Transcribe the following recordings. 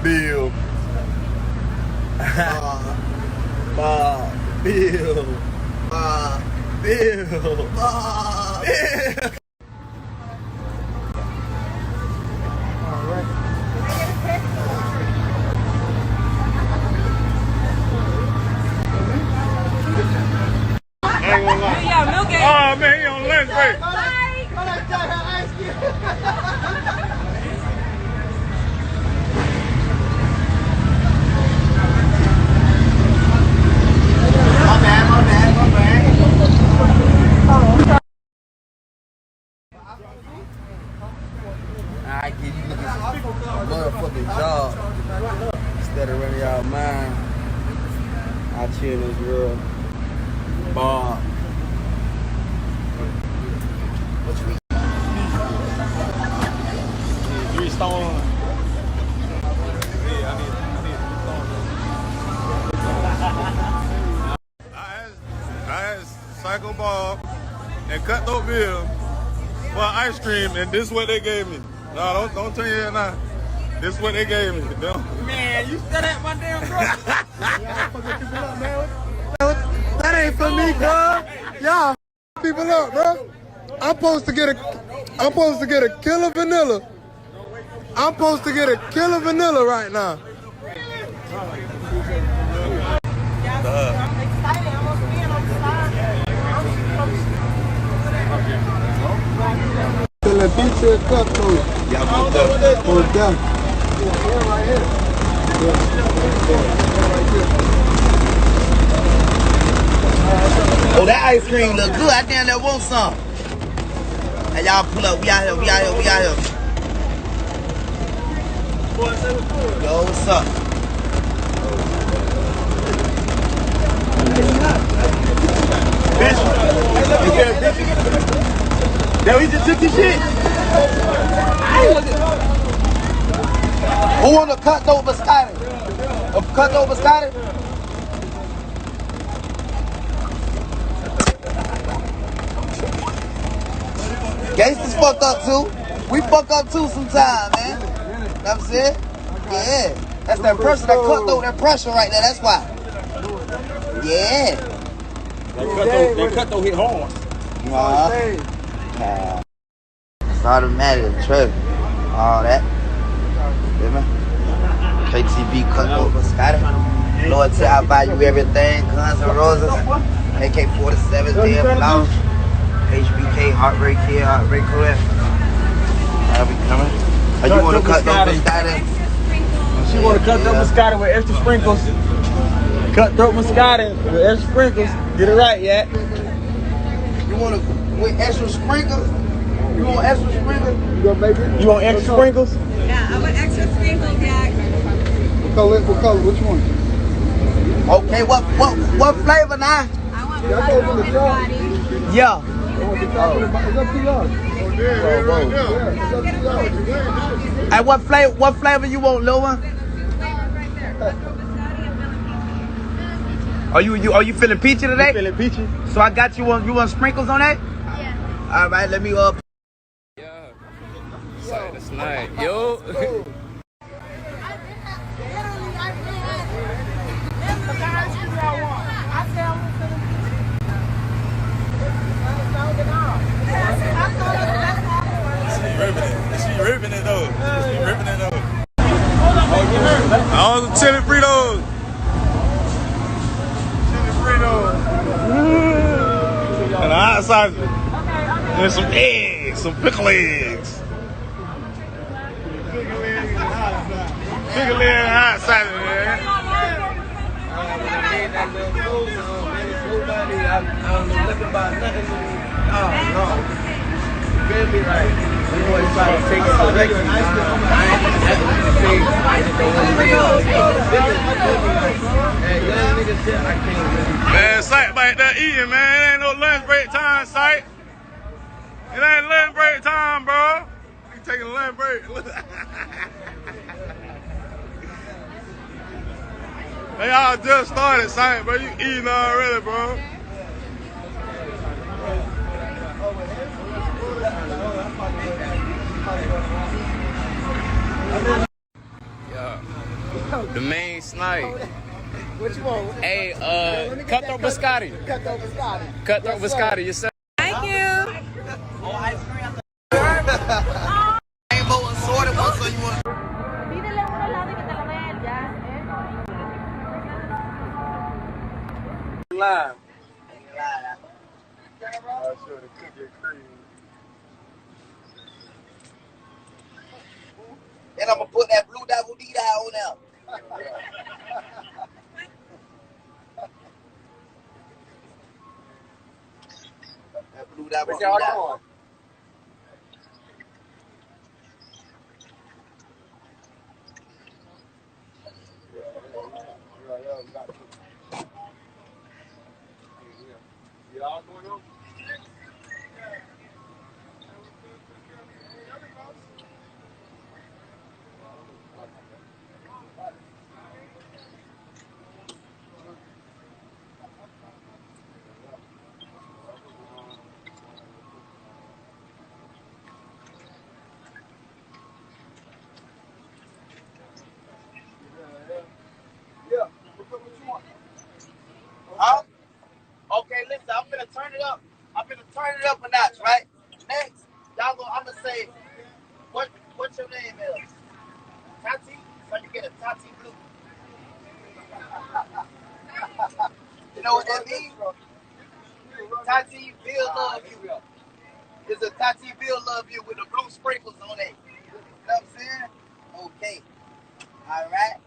Bill. Bob, Bill. Bill. Bill. Oh man, he on lunch break. My bad. I give you niggas a motherfucking job instead of running y'all mind. I chill this girl. Bob. What you eat? 3 stone. Yeah, I need 3 stones. I asked Psycho Bob and Cutthroat Bill for ice cream, and this is what they gave me. No, don't turn your head now. This is what they gave me. Man, you still at my damn brother. That ain't for me, cuz. Y'all people up, bro. I'm supposed to get a killer vanilla. I'm supposed to get a killer vanilla right now. I'm excited. I'm almost being on the side. La pizza is cutthroat. Y'all booked up. Hold down. Right here. Oh, that ice cream look good. I damn that want some. Hey, y'all pull up. We out here. Yo, what's up? Bitch. Now he just took your shit. Who want to cut over Scotty? Cut over Scotty? Gangsters fuck up too. We fuck up too sometimes, man. You know what I'm saying? Yeah. That's that person that cut over that pressure right there. That's why. Yeah. That Cutthroat hit hard. It's automatic, trust. All that. Feel me? KTB cut over Scotty. Lord, till I buy you everything. Guns and Roses. AK-47, damn flowers. HBK, Heartbreak here, Heartbreak Kodak. I'll be coming. Are you want to cut over Scotty? She want to cut throat biscotti with extra sprinkles. Cutthroat biscotti with extra sprinkles. Get it right, yeah. You want to with extra sprinkles? You want extra sprinkles? You gonna make it? You want extra sprinkles? Yeah, I want extra sprinkles, yeah. What color? Which one? Okay, what flavor now? I want buttermilk biscotti. Yeah. It's up to y'all. Hey, what flavor you want, Lil one? Are you feeling peachy today? Feeling peachy. So I got you want sprinkles on that? Yeah. All right, let me Yeah. That's nice. Yo. She ripping it though. All the chili Fritos. And the hot sauce. And some eggs, some pickle eggs. Pickle egg and hot sauce, man. I don't know nothing about nothing. Oh, no. Feel me right. We always try to take it correctly. Man, Sight back there eating, man. It ain't no lunch break time, Sight. It ain't lunch break time, bro. We taking a lunch break. They all just started, Sight, bro. You eating already, bro. Yeah. The main snipe. What you want? Hey, Cutthroat Biscotti. Cutthroat biscotti. Cutthroat Biscotti, yes sir. Thank you. Rainbow assorted one, so you want. Pídele uno al lado y que te lo dé él ya. Live. Then I'm gonna put that blue double D on there. That blue double D. Huh? Okay, listen, I'm gonna turn it up. I'm gonna turn it up a notch, right? Next, I'm gonna say, what's your name is? Tati? So you get a Tati blue. You know what that means? Tati Bill love you. It's a Tati Bill love you with the blue sprinkles on it. You know what I'm saying? Okay. All right.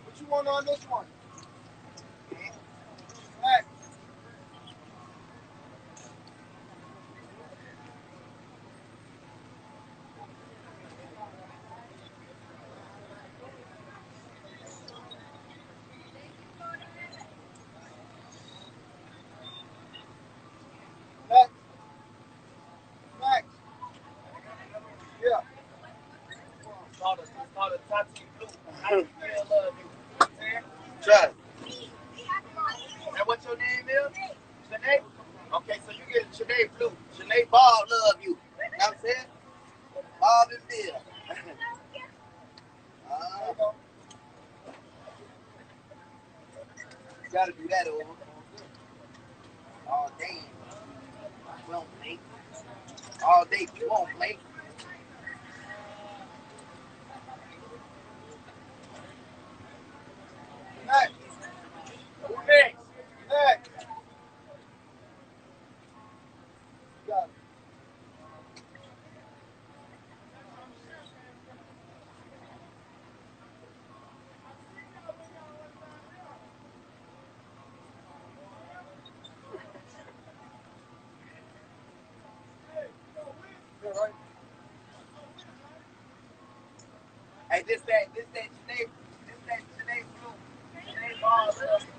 What you want on this one? Next. Next. Next. Yeah. It's called a Tati blue. Tati Bill love you. Try it. And what your name is? Shanae? Okay, so you get Shanae Blue. Shanae Bob love you. You know what I'm saying? Bob and Bill. You gotta do that over. All day. We don't play. All day we won't play. Next. Who next? Next. Got it. Hey, this that Janae Blue. Janae Ball love you.